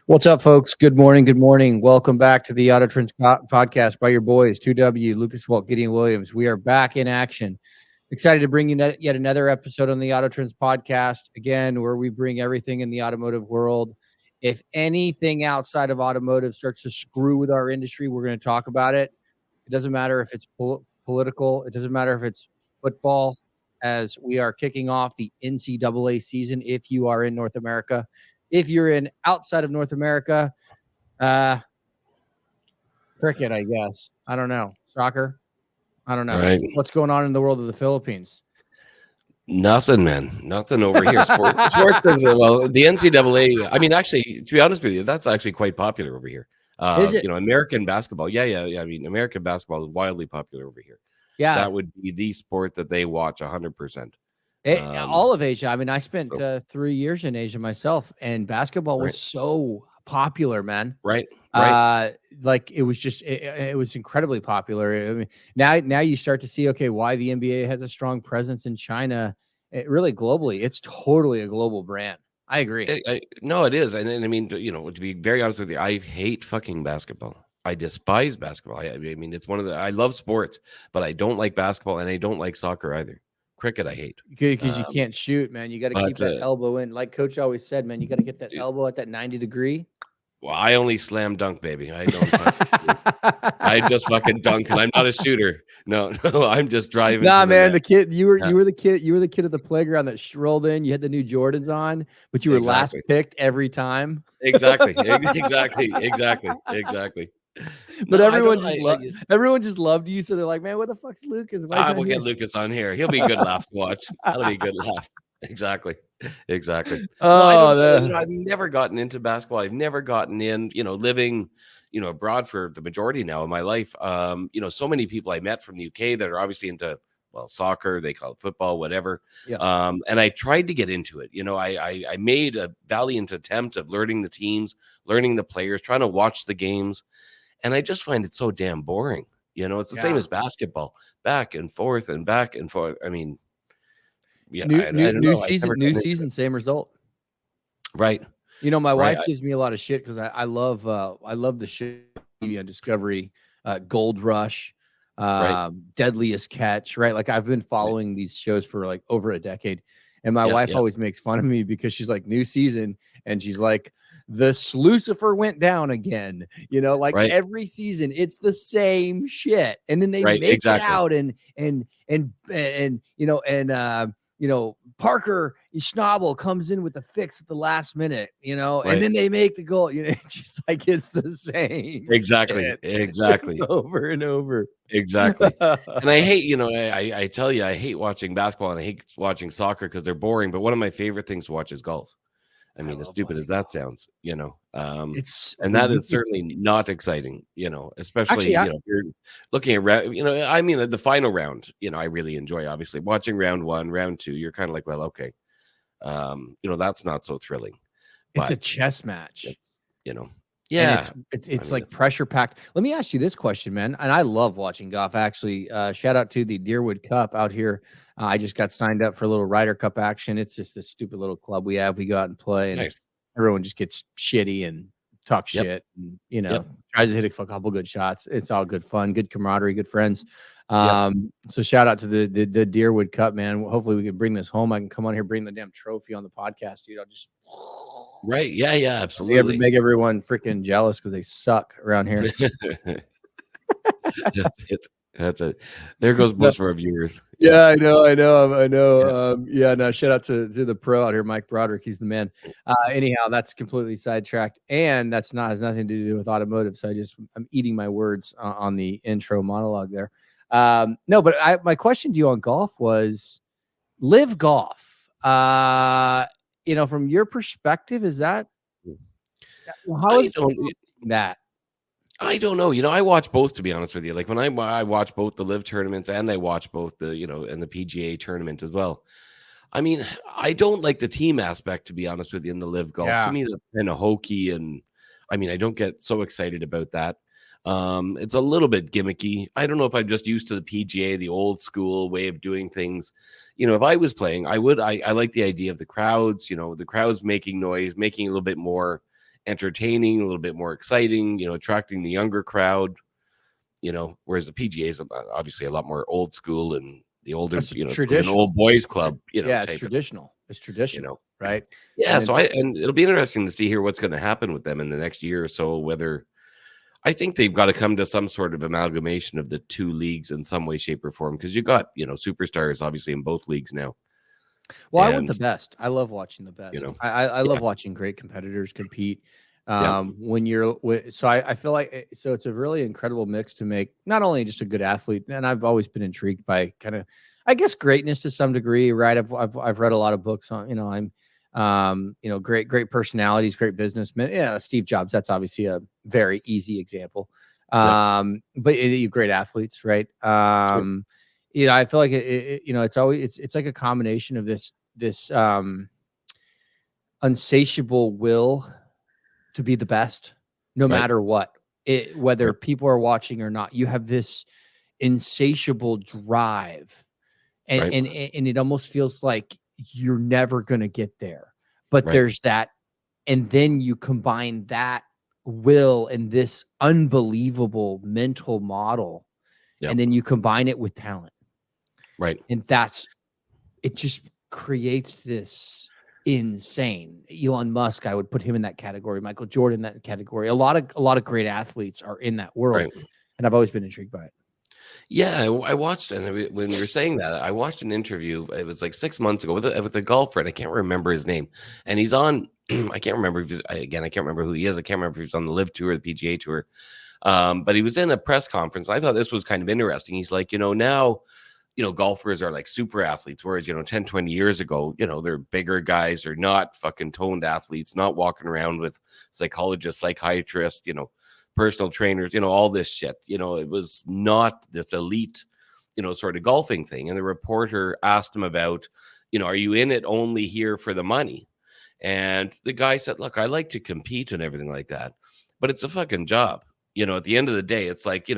What's up, folks? Good morning. Good morning. Welcome back to the Auto Trends podcast by your boys, 2W, Lucas Welk, Gideon Williams. We are back in action. Excited to bring you yet another episode on the Auto Trends podcast, again, where we bring everything in the automotive world. If anything outside of automotive starts to screw with our industry, we're going to talk about it. It doesn't matter if it's political. It doesn't matter if it's football, as we are kicking off the NCAA season if you are in North America. If you're in outside of North America, cricket, I guess. I don't know. Soccer? I don't know. Right. What's going on in the world of the Philippines? Nothing, man. Nothing over here. Sports is, well, the NCAA. I mean, actually, to be honest with you, that's actually quite popular over here. Is it? American basketball. Yeah. I mean, American basketball is wildly popular over here. Yeah. That would be the sport that they watch 100%. All of Asia. I mean, I spent 3 years in Asia myself, and basketball was so popular, man. Right. Like it was just it was incredibly popular. I mean, now you start to see why the NBA has a strong presence in China. Really globally, it's totally a global brand. I agree. No, it is, and I mean, to be very honest with you, I hate fucking basketball. I despise basketball. I mean, it's one of the. I love sports, but I don't like basketball, and I don't like soccer either. Cricket, I hate because you can't shoot, man. You got to keep that elbow in. Like Coach always said, man, you got to get that elbow at that 90-degree. Well, I only slam dunk, baby. I don't. I just fucking dunk, and I'm not a shooter. No, I'm just driving. Nah, man, the kid. You were the kid. You were the kid at the playground that rolled in. You had the new Jordans on, but you were last picked every time. Exactly. But everyone just loved you, so they're like, "Man, what the fuck's Lucas?" I will get Lucas on here. He'll be a good laugh to watch. That'll be a good laugh. Exactly. Oh, I've never gotten into basketball. I've never gotten in. Living, abroad for the majority now of my life. So many people I met from the UK that are obviously into soccer. They call it football, whatever. Yeah. And I tried to get into it. I made a valiant attempt of learning the teams, learning the players, trying to watch the games. And I just find it so damn boring. It's the same as basketball, back and forth and back and forth. I mean, new season, same result. Right. My wife gives me a lot of shit because I love the shit on Discovery, Gold Rush, Deadliest Catch, right? Like I've been following these shows for like over a decade. And my wife always makes fun of me because she's like, new season. And she's like, the Slucifer went down again. Every season, it's the same shit. And then they make it out and Parker Schnabel comes in with the fix at the last minute, and then they make the goal. It's just like it's the same. Exactly. Over and over. Exactly. And I hate, I tell you, I hate watching basketball and I hate watching soccer because they're boring. But one of my favorite things to watch is golf. I mean, as stupid as that sounds, that is certainly not exciting, especially, if you're looking at, the final round, I really enjoy, obviously, watching round one, round two. You're kind of like, well, okay. That's not so thrilling. It's a chess match. Yeah, it's like pressure packed. Let me ask you this question, man. And I love watching golf. Actually, shout out to the Deerwood Cup out here. I just got signed up for a little Ryder Cup action. It's just this stupid little club we have. We go out and play, and everyone just gets shitty and talk shit, and tries to hit a couple good shots. It's all good fun, good camaraderie, good friends. So shout out to the Deerwood Cup, man. Hopefully we can bring this home. I can come on here, bring the damn trophy on the podcast, dude. I'll just absolutely make everyone freaking jealous because they suck around here. That's it. There goes most of our viewers. Yeah, I know. No, shout out to the pro out here, Mike Broderick. He's the man. Anyhow, that's completely sidetracked, and has nothing to do with automotive. So I'm eating my words on the intro monologue there. No, but my question to you on golf was live golf. From your perspective, is that how is that? I don't know. I watch both, to be honest with you. Like when I watch both the live tournaments and I watch both the, and the PGA tournament as well. I mean, I don't like the team aspect, to be honest with you, in the live golf. To me, that's kind of hokey. And I mean, I don't get so excited about that. It's a little bit gimmicky. I don't know if I'm just used to the PGA, the old school way of doing things. If I was playing, I like the idea of the crowds, the crowds making noise, making a little bit more entertaining, a little bit more exciting, attracting the younger crowd, whereas the PGA is obviously a lot more old school and the older, an old boys club, yeah, type it's traditional. It's traditional, right? Yeah. And it'll be interesting to see here what's going to happen with them in the next year or so, whether I think they've got to come to some sort of amalgamation of the two leagues in some way, shape, or form, because you got, superstars obviously in both leagues now. Well, I want the best. I love watching the best. I love watching great competitors compete. When you're so I feel like so it's a really incredible mix to make not only just a good athlete, and I've always been intrigued by kind of, I guess, greatness to some degree, right? I've read a lot of books on, I'm great personalities, great businessmen. Yeah, Steve Jobs, that's obviously a very easy example. But great athletes, right? I feel like it's always it's like a combination of this insatiable will to be the best, no matter what, whether people are watching or not. You have this insatiable drive, and it almost feels like you're never going to get there. But there's that, and then you combine that will and this unbelievable mental model, and then you combine it with talent. Right. And it just creates this insane. Elon Musk, I would put him in that category. Michael Jordan in that category. A lot of great athletes are in that world, and I've always been intrigued by it. Yeah, I watched, and when you were saying that, I watched an interview. It was like 6 months ago with a golfer, and I can't remember his name. And he's on. I can't remember if I can't remember who he is. I can't remember if he's on the Live Tour or the PGA Tour. But he was in a press conference. I thought this was kind of interesting. He's like, now, golfers are like super athletes, whereas 10, 20 years ago, they're bigger guys, or not fucking toned athletes, not walking around with psychologists, psychiatrists, personal trainers, all this shit. It was not this elite, sort of golfing thing. And the reporter asked him about, are you in it only here for the money? And the guy said, look, I like to compete and everything like that, but it's a fucking job. At the end of the day, it's like,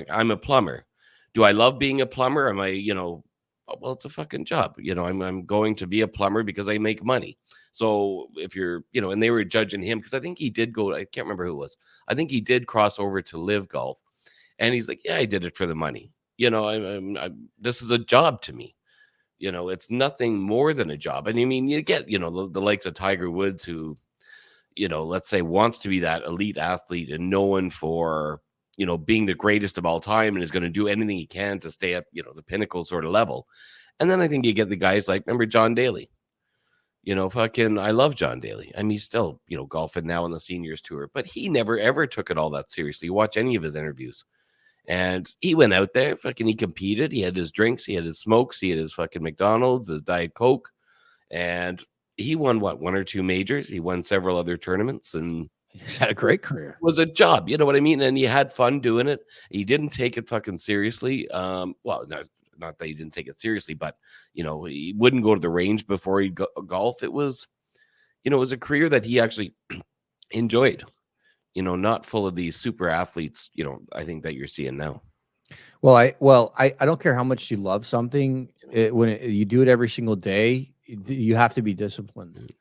I'm a plumber. Do I love being a plumber? Am I, well, it's a fucking job. I'm going to be a plumber because I make money. So if you're, and they were judging him because I think he did go, I can't remember who it was. I think he did cross over to Live Golf. And he's like, yeah, I did it for the money. This is a job to me. It's nothing more than a job. And I mean, you get, the likes of Tiger Woods, who, let's say wants to be that elite athlete and known for, being the greatest of all time, and is going to do anything he can to stay at, the pinnacle sort of level. And then I think you get the guys like, remember John Daly? I love John Daly. I mean, he's still, golfing now on the seniors tour, but he never, ever took it all that seriously. You watch any of his interviews, and he went out there, he competed. He had his drinks, he had his smokes, he had his fucking McDonald's, his Diet Coke, and he won one or two majors. He won several other tournaments, and he's had a great career. It was a job, you know what I mean? And he had fun doing it. He didn't take it fucking seriously. Well, not that he didn't take it seriously, but he wouldn't go to the range before he'd golf. It was, it was a career that he actually enjoyed. Not full of these super athletes. I think that you're seeing now. Well, I don't care how much you love something. You do it every single day, you have to be disciplined.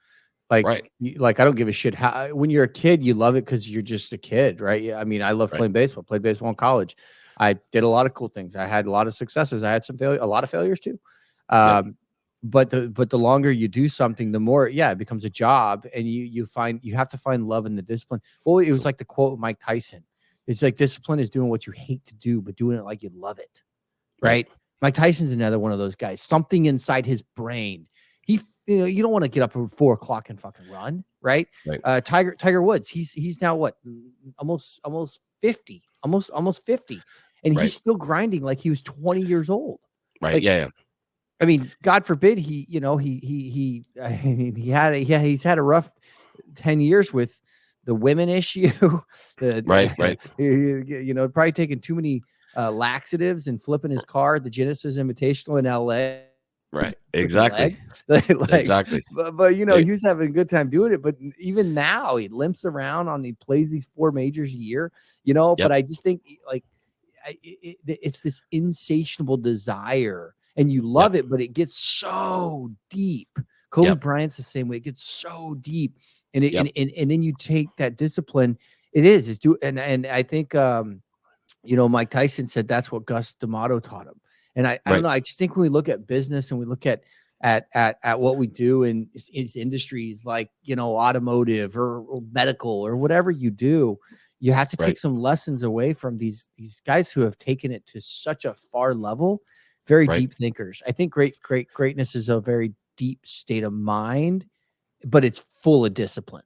Like I don't give a shit how, when you're a kid, you love it because you're just a kid, right? I mean, I love playing baseball. Played baseball in college. I did a lot of cool things. I had a lot of successes. I had a lot of failures too. But the longer you do something, the more, it becomes a job, and you have to find love in the discipline. Well, it was like the quote of Mike Tyson. It's like discipline is doing what you hate to do, but doing it like you love it. Right? Mike Tyson's another one of those guys. Something inside his brain. You don't want to get up at 4 o'clock and fucking run, right? Tiger Woods, he's now what, almost 50, almost 50, and he's still grinding like he was 20 years old. Right? I mean, God forbid he's had a rough 10 years with the women issue. Probably taking too many laxatives and flipping his car at the Genesis Invitational in LA. Right. Exactly. Exactly. But he was having a good time doing it. But even now, he limps around he plays these 4 majors a year, But I just think it's this insatiable desire, and you love it, but it gets so deep. Kobe Bryant's the same way. It gets so deep And and then you take that discipline. It's do, and I think Mike Tyson said that's what Gus D'Amato taught him. And I don't know. I just think when we look at business and we look at what we do in industries like, automotive or medical or whatever you do, you have to take some lessons away from these guys who have taken it to such a far level, very deep thinkers. I think greatness is a very deep state of mind, but it's full of discipline.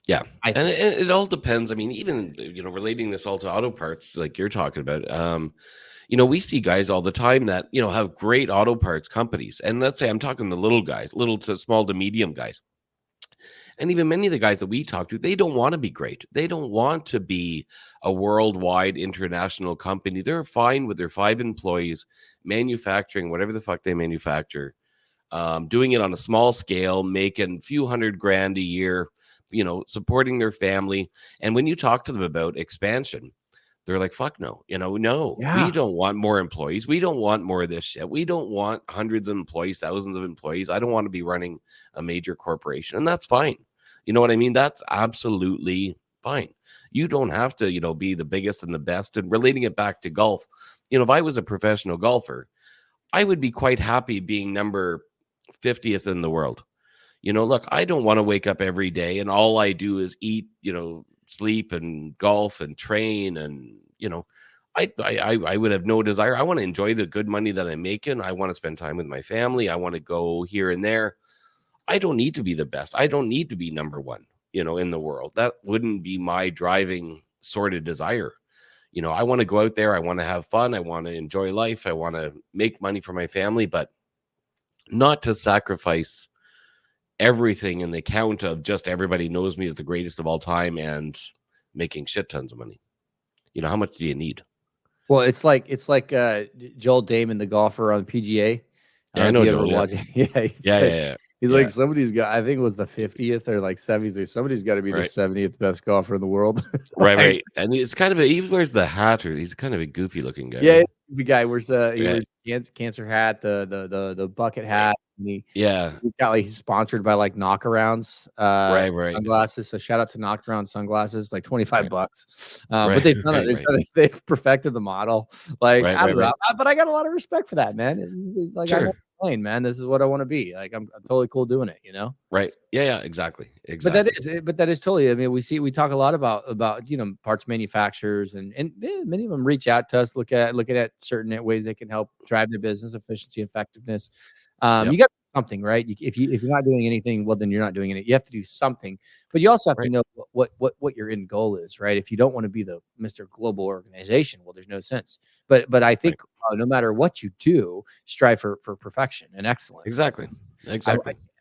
Yeah. And it all depends. I mean, even, relating this all to auto parts, like you're talking about, we see guys all the time that, have great auto parts companies. And let's say I'm talking the little guys, little to small to medium guys. And even many of the guys that we talk to, they don't want to be great. They don't want to be a worldwide international company. They're fine with their 5 employees manufacturing whatever the fuck they manufacture, doing it on a small scale, making a few $100,000 a year, supporting their family. And when you talk to them about expansion, they're like, fuck no, no, we don't want more employees. We don't want more of this shit. We don't want hundreds of employees, thousands of employees. I don't want to be running a major corporation. And that's fine. You know what I mean? That's absolutely fine. You don't have to, be the biggest and the best. And relating it back to golf, if I was a professional golfer, I would be quite happy being number 50th in the world. Look, I don't want to wake up every day and all I do is eat, sleep and golf and train. And, I would have no desire. I want to enjoy the good money that I'm making. I want to spend time with my family. I want to go here and there. I don't need to be the best. I don't need to be number one, in the world. That wouldn't be my driving sort of desire. I want to go out there. I want to have fun. I want to enjoy life. I want to make money for my family, but not to sacrifice everything in the count of just everybody knows me as the greatest of all time and making shit tons of money. How much do you need? Well, it's like Joel Damon, the golfer on PGA. Yeah, I know Joel. Yeah. He's like, somebody's got, I think it was the 50th or like 70th. Somebody's got to be the 70th best golfer in the world. Right. And it's kind of he wears the hat, or he's kind of a goofy looking guy. Yeah, the guy wears wears cancer hat, the bucket hat. And he's got he's sponsored by like Knockarounds sunglasses. So shout out to Knockaround sunglasses, like $25. But they've done it. They've perfected the model. Like I don't know, but I got a lot of respect for that, man. It's like I'm playing, man. This is what I want to be. Like I'm totally cool doing it, Right. Yeah, exactly. But that is totally. I mean, we talk a lot about parts manufacturers and many of them reach out to us, looking at certain ways they can help drive their business efficiency, effectiveness. You got something, right? If you're not doing anything, well, then you're not doing it. You have to do something, but you also have to know what your end goal is, right? If you don't want to be the Mr. Global organization, well, there's no sense. But I think no matter what you do, strive for perfection and excellence. Exactly.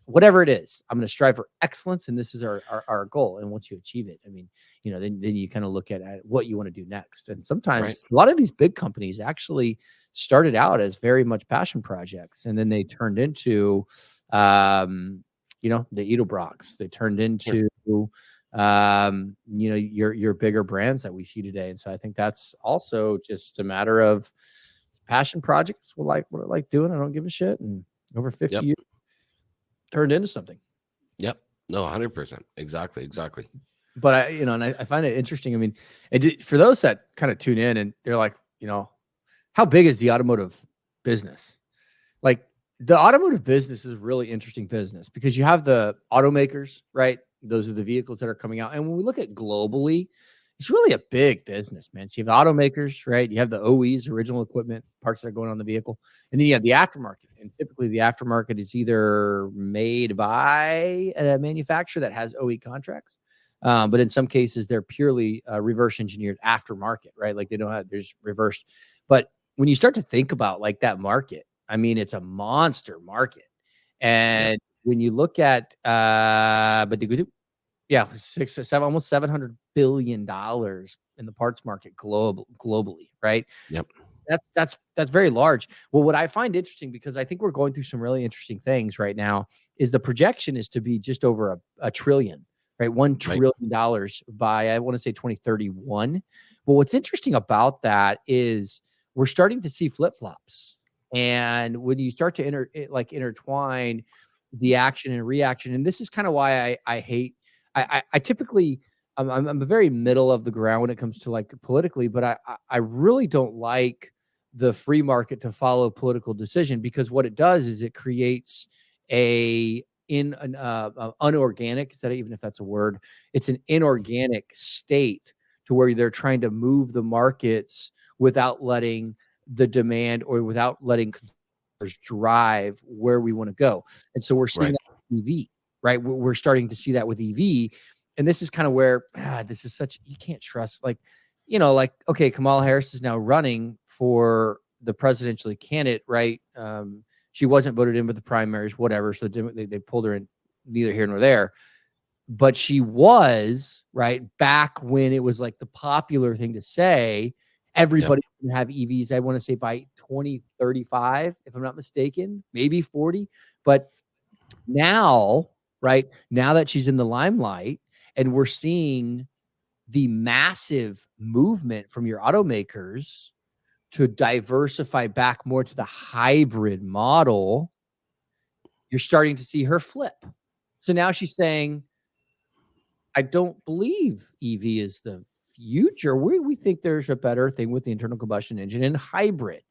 Whatever it is, I'm going to strive for excellence, and this is our goal. And once you achieve it, I mean, then you kind of look at what you want to do next. And sometimes a lot of these big companies actually started out as very much passion projects, and then they turned into, the Edelbrocks. They turned into, your bigger brands that we see today. And so I think that's also just a matter of passion projects. What I like doing. I don't give a shit. And over 50 years. Turned into something. Yep. No, 100%. Exactly. But I find it interesting. I mean, for those that kind of tune in and they're like, how big is the automotive business? Like the automotive business is a really interesting business because you have the automakers, right? Those are the vehicles that are coming out. And when we look at globally, it's really a big business, man. So you have the automakers, right? You have the OEs, original equipment, parts that are going on the vehicle. And then you have the aftermarket. And typically the aftermarket is either made by a manufacturer that has OE contracts. But in some cases, they're purely reverse engineered aftermarket, right? Like they don't have, there's reversed. But when you start to think about like that market, I mean, it's a monster market. And when you look at, almost $700 billion in the parts market globally, right? Yep. That's very large. Well, what I find interesting, because I think we're going through some really interesting things right now, is the projection is to be just over a trillion, right? $1 trillion by, I want to say 2031. Well, what's interesting about that is we're starting to see flip-flops. And when you start to intertwine the action and reaction, and this is kind of why I hate I typically I'm a very middle of the ground when it comes to like politically, but I really don't like the free market to follow political decision, because what it does is it creates a in an unorganic, is that even if that's a word, it's an inorganic state to where they're trying to move the markets without letting the demand or without letting consumers drive where we want to go. And so we're seeing Right. that with EV, right? We're starting to see that with EV. And this is kind of where this is such, you can't trust, like, like, okay, Kamala Harris is now running for the presidential candidate, right? She wasn't voted in with the primaries, whatever. So they pulled her in, neither here nor there. But she was, right, back when it was like the popular thing to say, everybody can have EVs, I want to say by 2035, if I'm not mistaken, maybe 40. But now, right, now that she's in the limelight and we're seeing the massive movement from your automakers to diversify back more to the hybrid model, you're starting to see her flip. So now she's saying, I don't believe EV is the future. We think there's a better thing with the internal combustion engine and hybrid.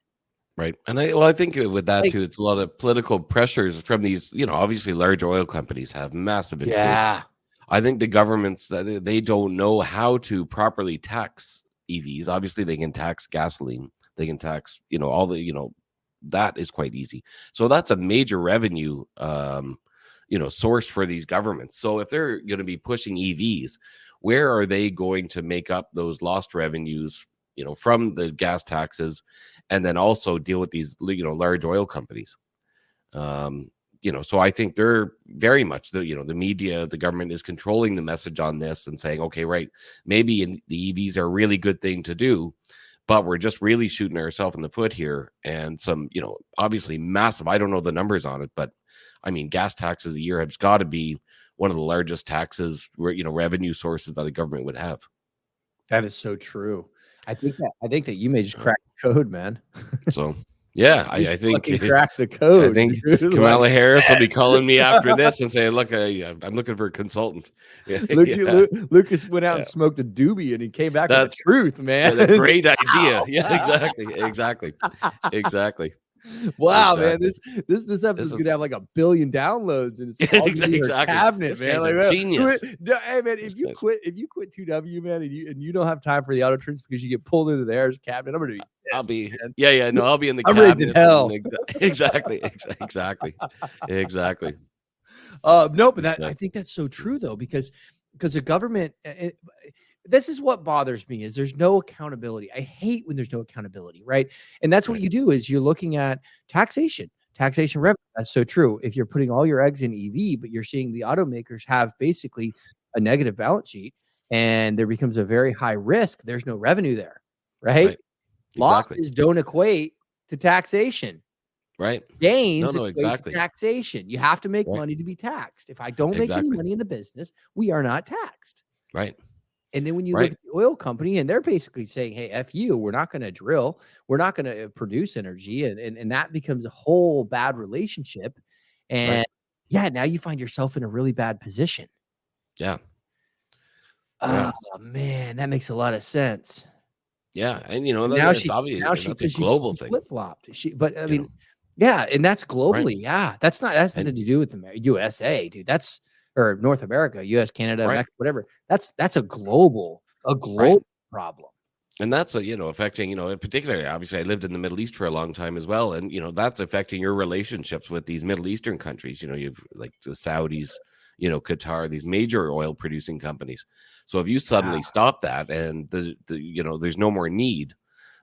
Right. And I think with that Like, too, it's a lot of political pressures from these, obviously large oil companies have massive influence. yeah. I think the governments, that they don't know how to properly tax EVs. Obviously, they can tax gasoline. They can tax, all the, that is quite easy. So that's a major revenue, source for these governments. So if they're going to be pushing EVs, where are they going to make up those lost revenues, from the gas taxes, and then also deal with these, large oil companies? So I think they're very much the media, the government is controlling the message on this and saying, okay, right, maybe the EVs are a really good thing to do, but we're just really shooting ourselves in the foot here. And some, obviously massive, I don't know the numbers on it, but I mean, gas taxes a year has got to be one of the largest taxes, revenue sources that a government would have. That is so true. I think that you may just crack the code, man. So yeah, I think crack the code. I think Kamala Harris will be calling me after this and saying, "Look, I'm looking for a consultant." Yeah, Lucas went out and smoked a doobie, and he came back with the truth, man. That's a great idea. Yeah, exactly. Wow, exactly. man, this episode's gonna have like 1 billion downloads, and it's all exactly. your cabinet, This man. guy's Like, a genius. Hey, man, if you quit 2W, man, and you don't have time for the auto trims because you get pulled into the Airs cabinet, I'm gonna be pissed, I'll be man. I'll be in the I'm cabinet. raising hell. Exactly. No, but I think that's so true though, because the government, this is what bothers me, is there's no accountability. I hate when there's no accountability, right? And that's what you do, is you're looking at taxation revenue. That's so true. If you're putting all your eggs in EV, but you're seeing the automakers have basically a negative balance sheet, and there becomes a very high risk, there's no revenue there, right? Exactly. Losses don't equate to taxation. Right. Gains No, equate exactly. to taxation. You have to make money to be taxed. If I don't make any money in the business, we are not taxed. Right. And then when you look at the oil company, and they're basically saying, hey, F you, we're not going to drill, we're not going to produce energy. And that becomes a whole bad relationship. And now you find yourself in a really bad position. Yeah. Oh, man, that makes a lot of sense. Yeah. And, now that's obvious. That's a global thing. Flip-flopped. But I mean, yeah, and that's globally. Yeah, that's nothing to do with the USA, dude. That's, or North America, US, Canada, Mexico, whatever. That's a global problem. And that's affecting, particularly, obviously I lived in the Middle East for a long time as well. And, that's affecting your relationships with these Middle Eastern countries. You've like the Saudis, Qatar, these major oil producing companies. So if you suddenly stop that and there's no more need,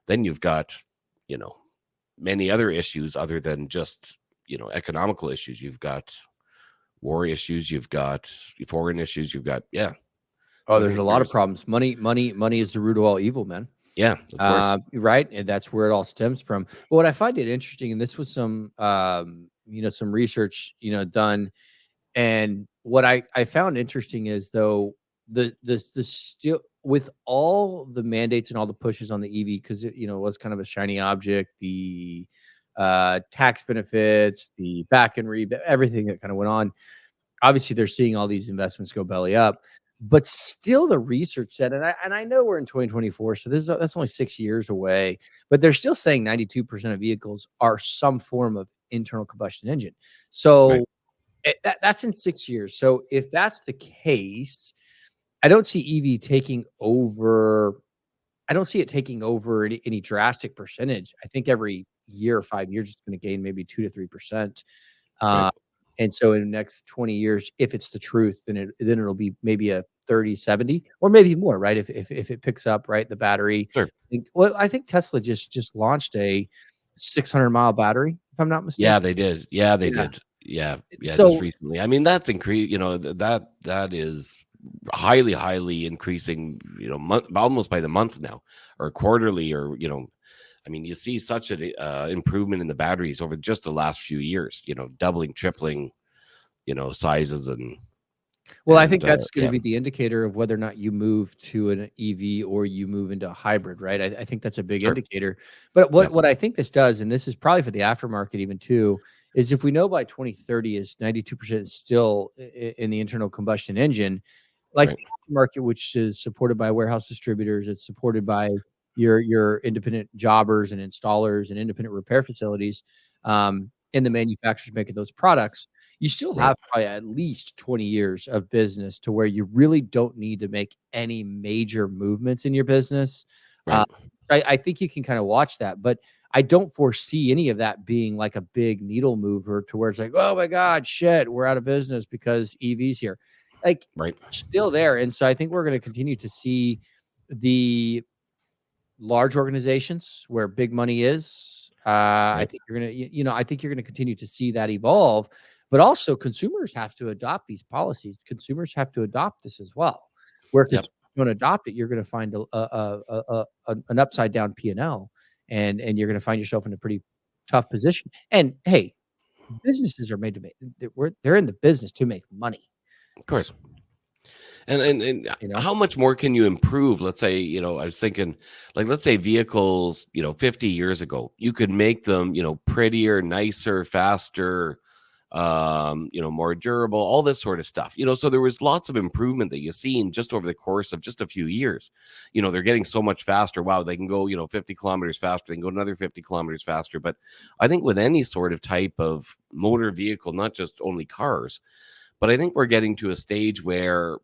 then you've got, many other issues other than just, economical issues. You've got war issues, you've got foreign issues, you've got, Oh, there's a lot of problems. Money is the root of all evil, man. Yeah, of course. Right. And that's where it all stems from. But what I find it interesting, and this was some, some research, done. And what I found interesting is, though, the still, with all the mandates and all the pushes on the EV, because it was kind of a shiny object, the tax benefits, the back end rebate, everything that kind of went on. obviously they're seeing all these investments go belly up, but still the research said, and I know we're in 2024, so that's only 6 years away, but they're still saying 92% of vehicles are some form of internal combustion engine. So that's in 6 years. So if that's the case, I don't see EV taking over. I don't see it taking over any drastic percentage. I think every year or 5 years, it's going to gain maybe 2 to 3%. Right. And so in the next 20 years, if it's the truth, then it'll be maybe a 30-70 or maybe more, right? If it picks up, right, the battery. Sure. I think Tesla just launched a 600-mile battery, if I'm not mistaken. Yeah, they did. Yeah, they Yeah. did. Yeah, just So recently. I mean, that's increased. That is highly increasing. Almost by the month now, or quarterly, or I mean, you see such an improvement in the batteries over just the last few years. Doubling, tripling, sizes well, I think and that's gonna be the indicator of whether or not you move to an EV or you move into a hybrid, right? I think that's a big sure, indicator. But yeah, what I think this does, and this is probably for the aftermarket even too, is if we know by 2030 is 92% still in the internal combustion engine, like right, the aftermarket, which is supported by warehouse distributors, it's supported by your independent jobbers and installers and independent repair facilities, and the manufacturers making those products, you still right, have probably at least 20 years of business to where you really don't need to make any major movements in your business. Uh, right, I think you can kind of watch that, but I don't foresee any of that being like a big needle mover to where it's like, oh my God, shit, we're out of business because EV's here. Like, right, still there. And so I think we're going to continue to see the large organizations where big money is. I right. think you're gonna, I think you're gonna continue to see that evolve, but also consumers have to adopt these policies. Consumers have to adopt this as well. Where Yep, consumers don't adopt it, you're gonna find an upside down P&L, and you're gonna find yourself in a pretty tough position. And hey, businesses are made to make. They're in the business to make money. of course. And So, and and you know, how much more can you improve? Let's say, I was thinking, like, let's say vehicles, 50 years ago, you could make them, prettier, nicer, faster, more durable, all this sort of stuff. So there was lots of improvement that you've seen just over the course of just a few years. They're getting so much faster. Wow, they can go, 50 kilometers faster, they can go another 50 kilometers faster. But I think with any sort of type of motor vehicle, not just only cars, but I think we're getting to a stage where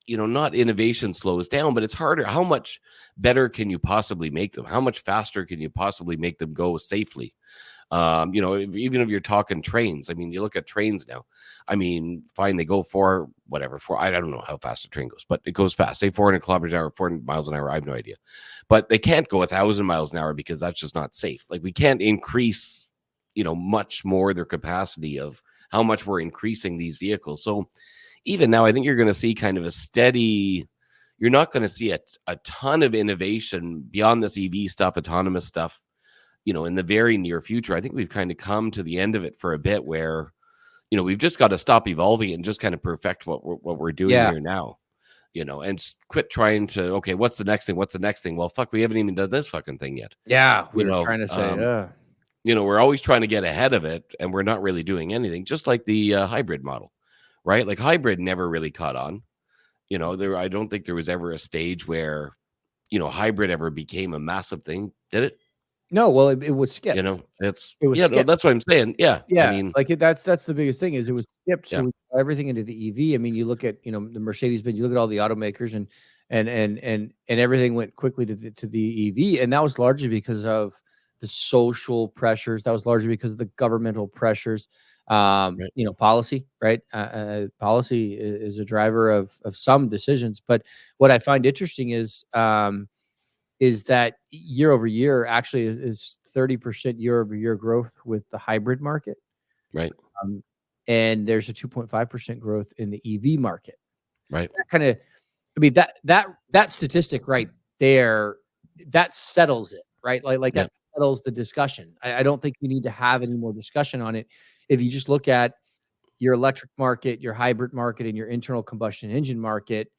not innovation slows down, but it's harder. How much better can you possibly make them? How much faster can you possibly make them go safely? Even if you're talking trains, I mean, you look at trains now. I mean, fine, they go for whatever, I don't know how fast a train goes, but it goes fast. Say 400 kilometers an hour, 400 miles an hour. I have no idea, but they can't go 1,000 miles an hour because that's just not safe. Like, we can't increase, much more their capacity of how much we're increasing these vehicles. So even now, I think you're going to see kind of a steady. You're not going to see a ton of innovation beyond this EV stuff, autonomous stuff, in the very near future. I think we've kind of come to the end of it for a bit where, we've just got to stop evolving and just kind of perfect what we're doing yeah, here now, and quit trying to, okay, what's the next thing? What's the next thing? Well, fuck, we haven't even done this fucking thing yet. yeah. We You were know, trying to say, um, we're always trying to get ahead of it and we're not really doing anything, just like the hybrid model, right? Like, hybrid never really caught on. I don't think there was ever a stage where, hybrid ever became a massive thing. Did it? no, well, it was skipped. It's It was yeah, no, skipped. that's what I'm saying. Yeah. I Yeah, mean, like, that's the biggest thing is it was skipped, so yeah, we got everything into the EV. I mean, you look at, the Mercedes-Benz, you look at all the automakers and everything went quickly to the EV, and that was largely because of the social pressures. That was largely because of the governmental pressures, right, policy, right? Policy is a driver of some decisions, but what I find interesting is that year over year actually is 30% year over year growth with the hybrid market. right, Um, and there's a 2.5% growth in the EV market. right. That kind of, I mean, that statistic right there, that settles it, right? Like Yeah, that settles the discussion. I don't think we need to have any more discussion on it. If you just look at your electric market, your hybrid market, and your internal combustion engine market,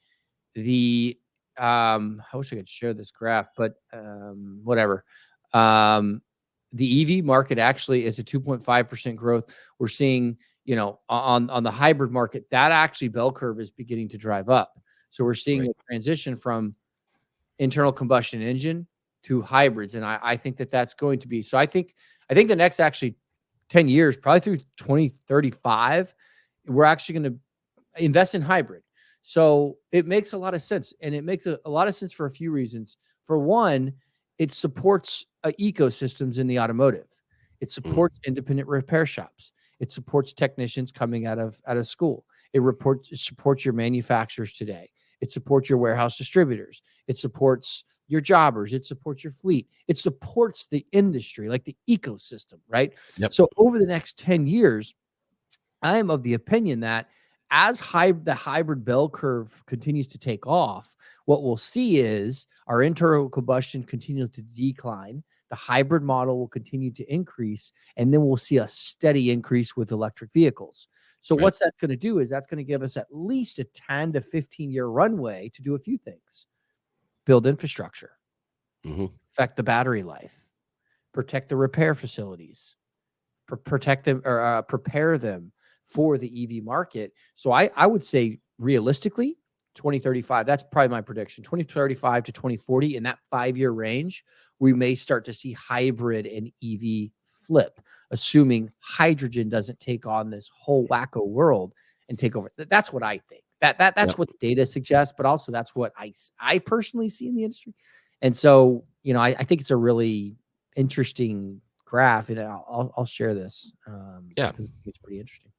the I wish I could share this graph, but whatever. Um, the EV market actually is a 2.5% growth. We're seeing on the hybrid market, that actually bell curve is beginning to drive up. So we're seeing a transition from internal combustion engine to hybrids. And I think that's going to be, so I think the next actually 10 years, probably through 2035, we're actually going to invest in hybrid. So it makes a lot of sense. And it makes a lot of sense for a few reasons. For one, it supports ecosystems in the automotive. It supports independent repair shops. It supports technicians coming out of school. It supports your manufacturers today. It supports your warehouse distributors. It supports your jobbers. It supports your fleet. It supports the industry, like the ecosystem, right? Yep. So over the next 10 years, I am of the opinion that as the hybrid bell curve continues to take off, what we'll see is our internal combustion continue to decline. The hybrid model will continue to increase, and then we'll see a steady increase with electric vehicles. So what's that going to do is that's going to give us at least a 10 to 15-year runway to do a few things. Build infrastructure, affect the battery life, protect the repair facilities, protect them or prepare them for the EV market. So I would say realistically, 2035, that's probably my prediction. 2035 to 2040, in that 5-year range, we may start to see hybrid and EV flip, assuming hydrogen doesn't take on this whole wacko world and take over. That's what I think. That's what data suggests, but also that's what I personally see in the industry. And so, I think it's a really interesting graph, and I'll share this. It's pretty interesting.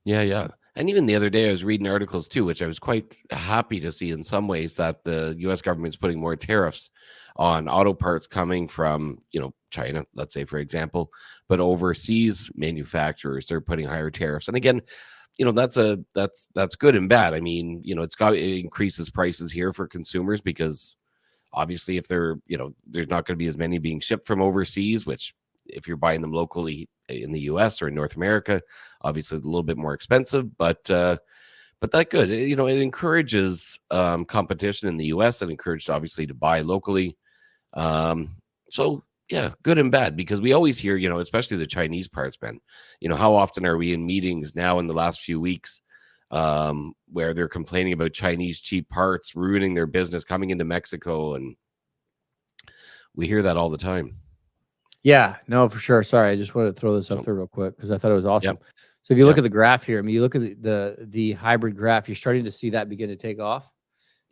Yeah. And even the other day, I was reading articles too, which I was quite happy to see in some ways, that the U.S. government's putting more tariffs on auto parts coming from, China, let's say, for example, but overseas manufacturers, they're putting higher tariffs. And again, that's good and bad. I mean, it increases prices here for consumers because obviously if there's not going to be as many being shipped from overseas, which if you're buying them locally in the US or in North America, obviously a little bit more expensive, but that good. It encourages competition in the US and encouraged obviously to buy locally. So yeah, good and bad, because we always hear, especially the Chinese parts, man, how often are we in meetings now in the last few weeks where they're complaining about Chinese cheap parts ruining their business coming into Mexico, and we hear that all the time. Yeah, no, for sure. Sorry, I just wanted to throw this up there real quick because I thought it was awesome. So if you look at the graph here, I mean, you look at the hybrid graph, you're starting to see that begin to take off.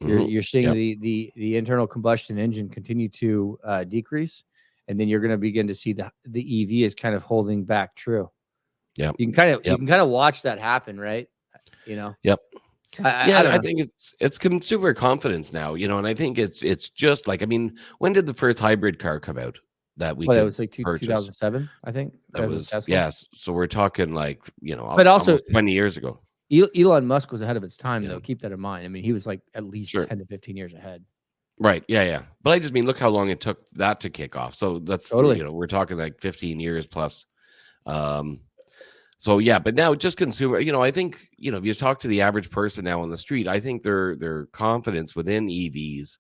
You're seeing the internal combustion engine continue to decrease, and then you're going to begin to see the EV is kind of holding back true. Yeah, you can kind of watch that happen, right? Yep. I think it's consumer confidence now, and I think it's just like, I mean, when did the first hybrid car come out? That was like 2007, I think. That was Tesla. Yes. So we're talking like, but also almost 20 years ago. Elon Musk was ahead of its time, though. Keep that in mind. I mean, he was like at least 10 to 15 years ahead. Right. Yeah. But I just mean, look how long it took that to kick off. So that's totally, we're talking like 15 years plus. So yeah, but now just consumer, I think, if you talk to the average person now on the street, I think their confidence within EVs,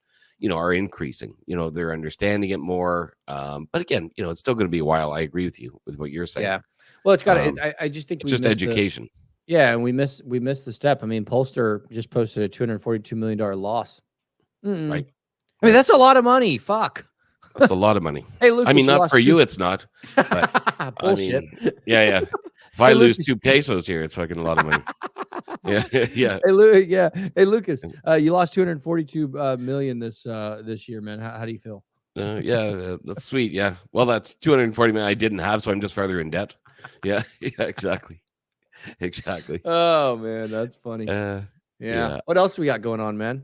are increasing. They're understanding it more. But again, it's still going to be a while. I agree with you with what you're saying. Yeah. Well, it's got to. I just think it's just education. And we missed the step. I mean, Polestar just posted a $242 million loss. Right. I mean, that's a lot of money. Fuck. That's a lot of money. Hey, Lucas, I mean, not for you, it's not. But, bullshit. I mean, yeah. If I lose 2 pesos here, it's fucking a lot of money. Yeah. Hey, Lucas, you lost 242 million this year, man. How do you feel? That's sweet. Yeah. Well, that's 240 million I didn't have, so I'm just further in debt. Yeah. Exactly. Oh man, that's funny. Yeah. What else we got going on, man?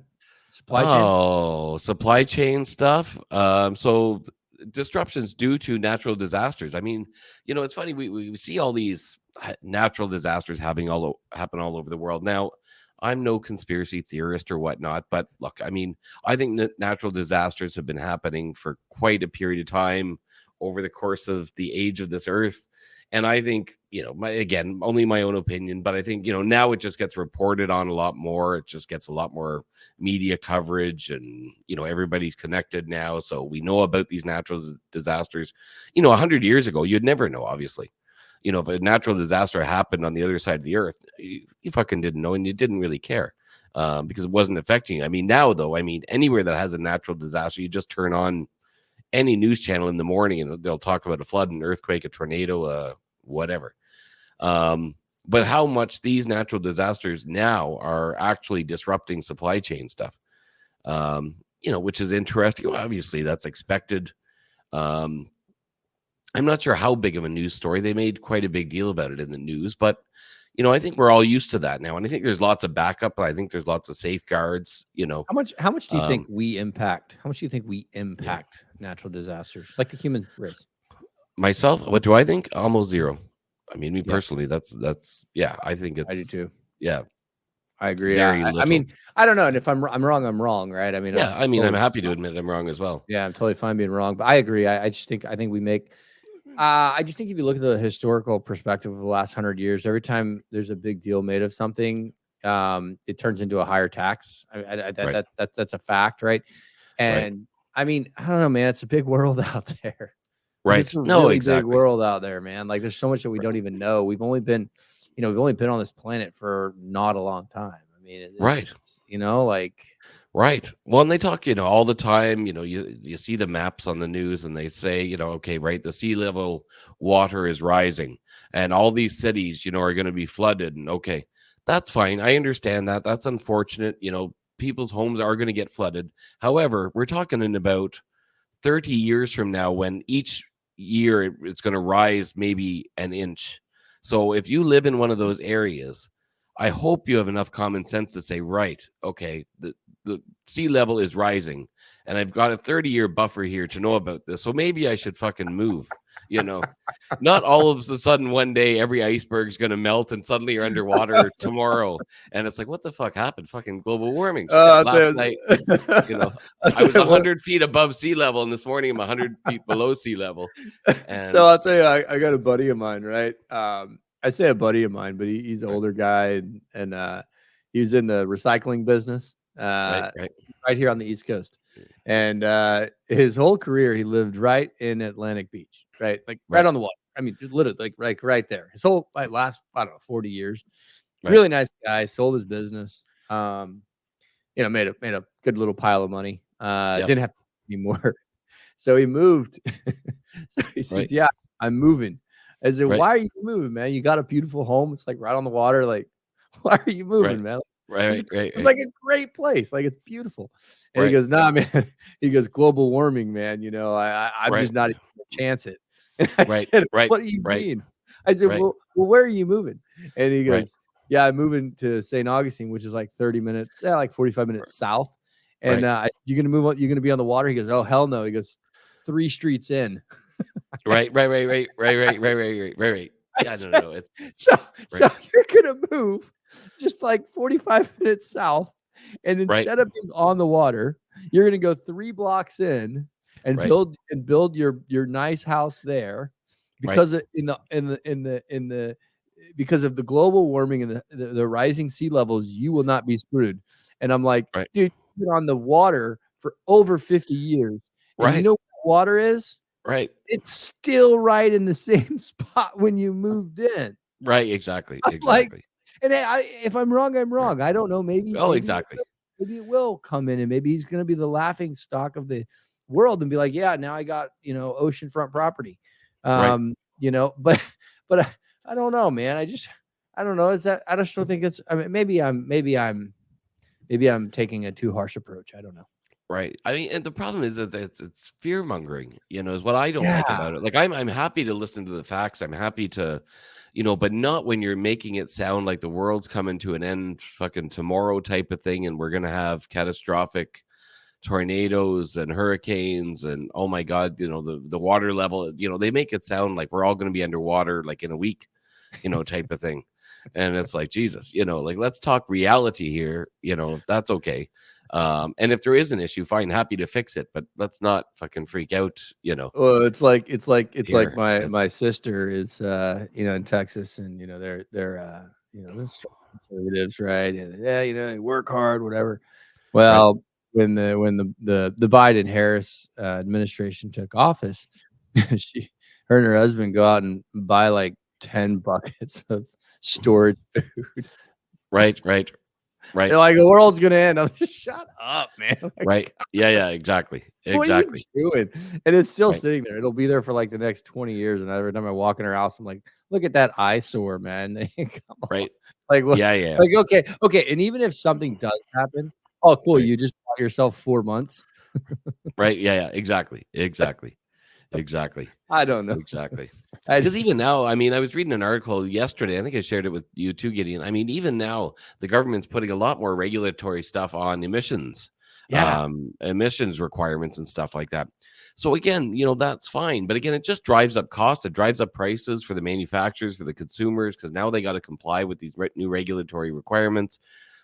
Supply chain stuff. So disruptions due to natural disasters. I mean, it's funny, we see all these natural disasters happen all over the world. Now, I'm no conspiracy theorist or whatnot, but look, I mean, I think natural disasters have been happening for quite a period of time over the course of the age of this earth. And I think, again, only my own opinion, but I think, now it just gets reported on a lot more. It just gets a lot more media coverage, and, everybody's connected now. So we know about these natural disasters. 100 years ago, you'd never know, obviously. You know, if a natural disaster happened on the other side of the earth, you fucking didn't know, and you didn't really care because it wasn't affecting you. I mean, now though, I mean, anywhere that has a natural disaster, you just turn on any news channel in the morning and they'll talk about a flood, an earthquake, a tornado, whatever. But how much these natural disasters now are actually disrupting supply chain stuff, you know, which is interesting. Well, obviously, that's expected. I'm not sure how big of a news story. They made quite a big deal about it in the news, but you know, I think we're all used to that now, and I think there's lots of backup. I think there's lots of safeguards. You know, how much do you think we impact? How much do you think we impact natural disasters, like the human race? Myself, what do I think? Almost zero. I mean, me personally, that's yeah. I think it's. I do too. Yeah, I agree. Very I mean, I don't know, and if I'm wrong, I'm wrong, right? I mean, yeah. I mean, I'm happy to admit I'm wrong as well. Yeah, I'm totally fine being wrong, but I agree. I think we make. I just think if you look at the historical perspective of the last 100 years, every time there's a big deal made of something, it turns into a higher tax. That's a fact, right? And I mean, I don't know, man. It's a big world out there. Right. It's a really big world out there, man. Like there's so much that we don't even know. We've only been on this planet for not a long time. I mean, it's, you know, like. Right. Well, and they talk, you know, all the time, you know, you see the maps on the news and they say, you know, okay, right, the sea level water is rising and all these cities, you know, are going to be flooded. And okay, that's fine. I understand that. That's unfortunate. You know, people's homes are going to get flooded. However, we're talking in about 30 years from now when each year it's going to rise maybe an inch. So if you live in one of those areas, I hope you have enough common sense to say, right, okay, the sea level is rising and I've got a 30-year buffer here to know about this. So maybe I should fucking move, you know. Not all of a sudden one day every iceberg's going to melt and suddenly you're underwater tomorrow. And it's like, what the fuck happened? Fucking global warming. Last night, you know, I was 100 feet above sea level and this morning I'm 100 feet below sea level. And so I'll tell you, I got a buddy of mine, right? I say a buddy of mine, but he's an older guy and he was in the recycling business. Right here on the East Coast. And his whole career, he lived right in Atlantic Beach, right? Like right on the water. I mean, literally like right there. His whole last, I don't know, 40 years. Really nice guy, sold his business. You know, made a good little pile of money. Didn't have anymore. So he moved. So he says, yeah, I'm moving. I said, why are you moving, man? You got a beautiful home. It's like right on the water. Like, why are you moving, man? It's like a great place. Like it's beautiful. And he goes, nah, man. He goes, global warming, man. You know, I'm just not even gonna chance it. And I said, what do you mean? I said, well, where are you moving? And he goes, yeah, I'm moving to St. Augustine, which is like 30 minutes, like 45 minutes south. And you're gonna move on, you're gonna be on the water. He goes, oh hell no. He goes, 3 streets in. Right. Yeah, no. So you're gonna move just like 45 minutes south, and instead of being on the water, you're gonna go 3 blocks in and build your nice house there because because of the global warming and the rising sea levels, you will not be screwed. And I'm like, dude, you've been on the water for over 50 years. And you know what water is? It's still right in the same spot when you moved in. Exactly. Like, and if I'm wrong, I'm wrong. I don't know. Maybe it will come in, and maybe he's going to be the laughing stock of the world and be like, yeah, now I got, you know, oceanfront property. You know, but I don't know, man. I don't know. I just don't think it's. I mean, maybe I'm taking a too harsh approach. I don't know. Right. I mean, and the problem is that it's fear mongering, you know, is what I don't like about it. Like I'm happy to listen to the facts. I'm happy to, you know, but not when you're making it sound like the world's coming to an end fucking tomorrow type of thing. And we're going to have catastrophic tornadoes and hurricanes and oh my God, you know, the water level, you know, they make it sound like we're all going to be underwater like in a week, you know, type of thing. And it's like, Jesus, you know, like let's talk reality here, you know, if that's okay. And if there is an issue, fine, happy to fix it, but let's not fucking freak out, you know. Well, it's like my sister is you know, in Texas, and you know, they're you know, they're conservatives, right? And yeah, you know, they work hard, whatever. Well, when the Biden Harris administration took office, her and her husband go out and buy like 10 buckets of stored food. Right. They're like, the world's gonna end. I'm like, shut up, man. Like, Right. Yeah. Exactly. what are you doing? And it's still sitting there. It'll be there for like the next 20 years. And every time I walk in her house, I'm like, look at that eyesore, man. Come on. Right. Like, what? Yeah. Like, okay. And even if something does happen, oh, cool. Right. You just bought yourself 4 months. Right. Yeah. Exactly. I don't know. Exactly. Because even now, I mean, I was reading an article yesterday. I think I shared it with you too, Gideon. I mean, even now, the government's putting a lot more regulatory stuff on emissions, emissions requirements and stuff like that. So again, that's fine. But again, it just drives up costs. It drives up prices for the manufacturers, for the consumers, because now they got to comply with these new regulatory requirements.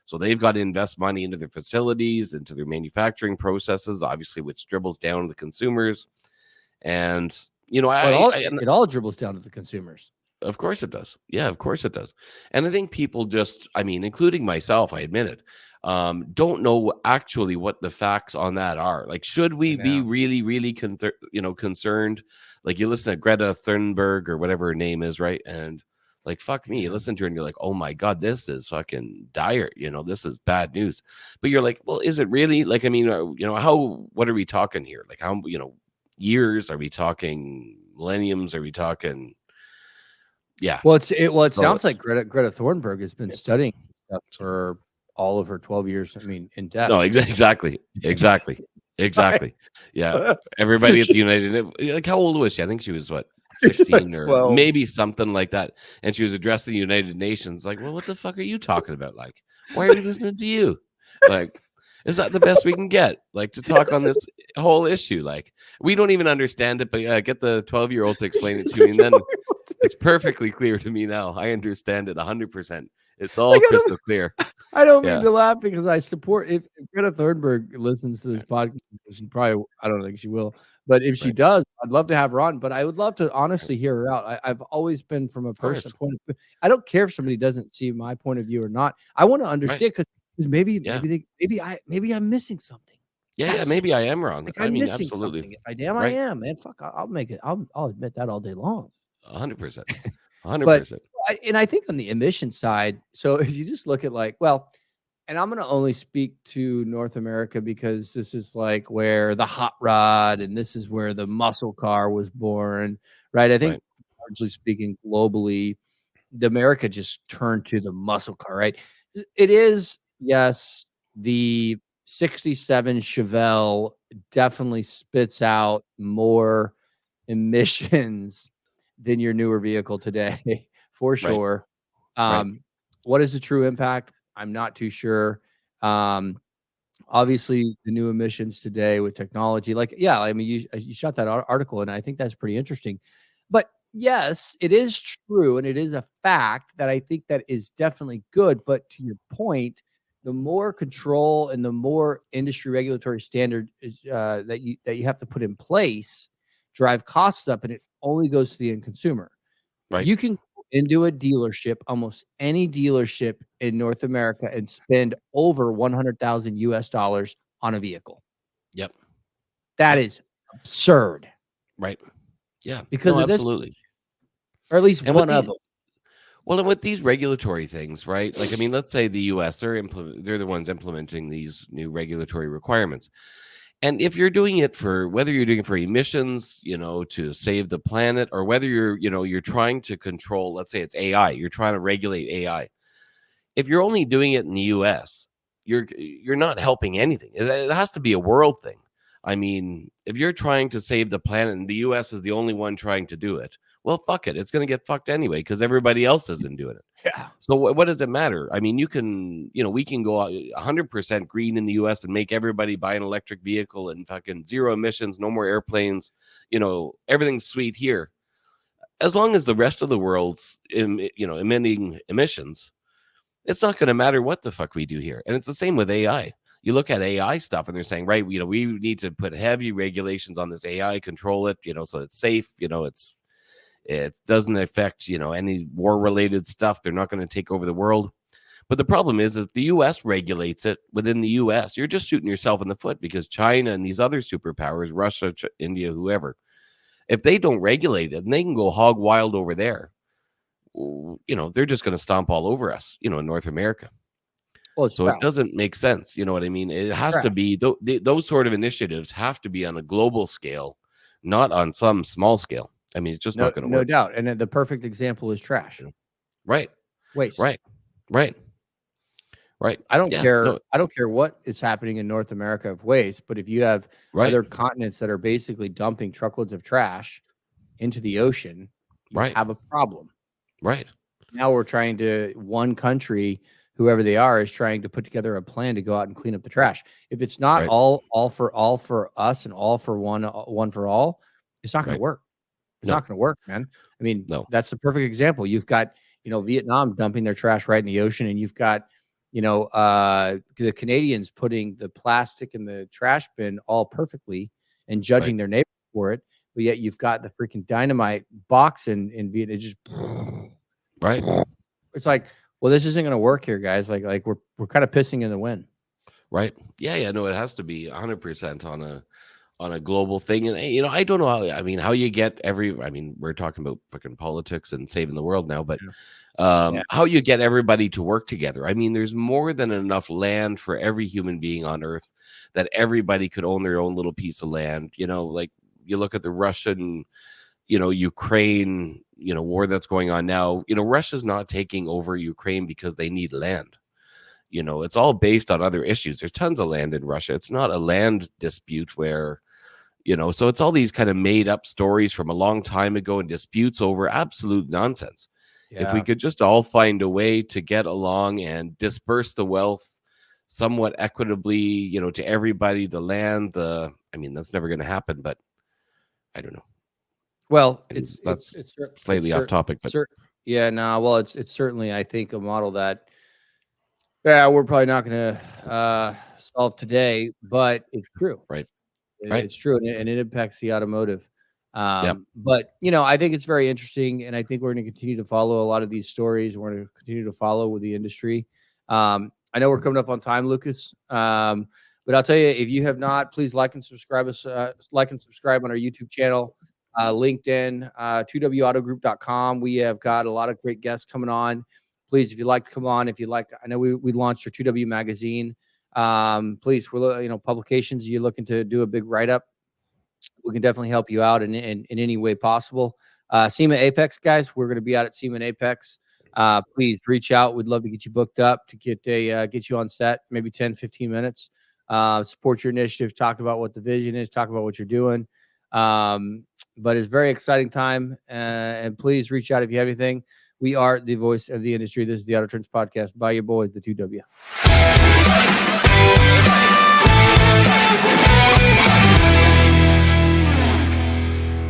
So they've got to invest money into their facilities, into their manufacturing processes, obviously, which dribbles down to the consumers. And it all dribbles down to the consumers. Of course it does. Yeah, of course it does. And I think people just, including myself, I admit it, don't know actually what the facts on that are. Like, should we be really, really concerned? Like, you listen to Greta Thunberg or whatever her name is, right? And like, fuck me, you listen to her and you're like, oh my God, this is fucking dire. This is bad news. But you're like, well, is it really? Like, what are we talking here? Like, how, years? Are we talking millenniums? Are we talking? Yeah. Well, it sounds like Greta Thunberg has been studying stuff for all of her 12 years. In depth. No, exactly. Yeah. Everybody at the United, like, how old was she? I think she was 16 or maybe something like that. And she was addressing the United Nations. Like, well, what the fuck are you talking about? Like, why are we listening to you? Like, is that the best we can get? Like, to talk on this whole issue? Like, we don't even understand it, but get the 12-year-old to explain it to me, and then it's perfectly clear to me now. I understand it 100%. It's all crystal clear. I don't mean to laugh because I support if Greta Thunberg listens to this podcast, she probably, I don't think she will, but if she does, I'd love to have her on. But I would love to honestly hear her out. I've always been from a personal point of view. I don't care if somebody doesn't see my point of view or not. I want to understand because maybe I'm missing something. Yeah, maybe I am wrong. Like, I'm missing absolutely something. If I am, man, fuck, I'll make it. I'll admit that all day long. 100%. 100%. And I think on the emission side, so if you just look at and I'm going to only speak to North America because this is like where the hot rod and this is where the muscle car was born, right? I think largely speaking globally, the America just turned to the muscle car, right? It is, yes, the 67 Chevelle definitely spits out more emissions than your newer vehicle today, for sure. What is the true impact? I'm not too sure. Obviously, the new emissions today with technology, you shot that article, and I think that's pretty interesting. But yes, it is true, and it is a fact that I think that is definitely good. But to your point, the more control and the more industry regulatory standard that you have to put in place drive costs up, and it only goes to the end consumer. Right. You can go into a dealership, almost any dealership in North America, and spend over $100,000 on a vehicle. Yep. That is absurd. Right. Yeah. Because of absolutely. This, or at least one of them. Well, and with these regulatory things, right? Like, let's say the US, they're the ones implementing these new regulatory requirements. And if you're doing it whether you're doing it for emissions, to save the planet, or whether you're trying to control, let's say it's AI, you're trying to regulate AI. If you're only doing it in the US, you're not helping anything. It has to be a world thing. If you're trying to save the planet and the US is the only one trying to do it, well, fuck it. It's going to get fucked anyway because everybody else isn't doing it. Yeah. So what does it matter? We can go 100% green in the US and make everybody buy an electric vehicle and fucking zero emissions, no more airplanes. Everything's sweet here. As long as the rest of the world's, emitting emissions, it's not going to matter what the fuck we do here. And it's the same with AI. You look at AI stuff and they're saying, right, we need to put heavy regulations on this AI, control it, so it's safe, it doesn't affect, any war-related stuff. They're not going to take over the world. But the problem is if the U.S. regulates it within the U.S., you're just shooting yourself in the foot because China and these other superpowers, Russia, India, whoever, if they don't regulate it, and they can go hog wild over there, they're just going to stomp all over us, in North America. Well, so it doesn't make sense. You know what I mean? It has to be those sort of initiatives have to be on a global scale, not on some small scale. I mean, it's just not going to work. No doubt. And the perfect example is trash. Right. Waste. Right. I don't care. No. I don't care what is happening in North America of waste, but if you have other continents that are basically dumping truckloads of trash into the ocean, you have a problem. Right. Now we're trying to, one country, whoever they are, is trying to put together a plan to go out and clean up the trash. If it's not all for us and all for one for all, it's not going to work. It's not going to work, man. I mean, that's the perfect example. You've got, Vietnam dumping their trash right in the ocean, and you've got, the Canadians putting the plastic in the trash bin all perfectly and judging their neighbors for it. But yet you've got the freaking dynamite box in Vietnam. It just It's like, well, this isn't going to work here, guys. Like we're kind of pissing in the wind. Right. Yeah. No, it has to be 100% on a global thing. And I don't know how you get we're talking about fucking politics and saving the world now, but how you get everybody to work together. I mean, there's more than enough land for every human being on earth that everybody could own their own little piece of land. Like you look at the Russian, Ukraine, war that's going on now. Russia's not taking over Ukraine because they need land. It's all based on other issues. There's tons of land in Russia. It's not a land dispute where, so it's all these kind of made up stories from a long time ago and disputes over absolute nonsense. Yeah. If we could just all find a way to get along and disperse the wealth somewhat equitably, to everybody, the land, that's never going to happen, but I don't know. Well, it's slightly off topic, but it's certainly, I think, a model that we're probably not going to solve today, but it's true. Right. It's true, and it impacts the automotive. But I think it's very interesting, and I think we're going to continue to follow a lot of these stories. We're going to continue to follow with the industry. I know we're coming up on time, Lucas. But I'll tell you, if you have not, please like and subscribe us. Like and subscribe on our YouTube channel, LinkedIn, 2wautogroup.com. We have got a lot of great guests coming on. Please, if you'd like to come on, I know we launched our 2W magazine. Please, we're publications. You're looking to do a big write-up, we can definitely help you out in any way possible. SEMA Apex, guys, we're going to be out at SEMA and Apex. Please reach out. We'd love to get you booked up to get you on set, maybe 10, 15 minutes. Support your initiative, talk about what the vision is, talk about what you're doing. But it's a very exciting time. And please reach out if you have anything. We are the voice of the industry. This is the Auto Trends Podcast by your boys, the 2W.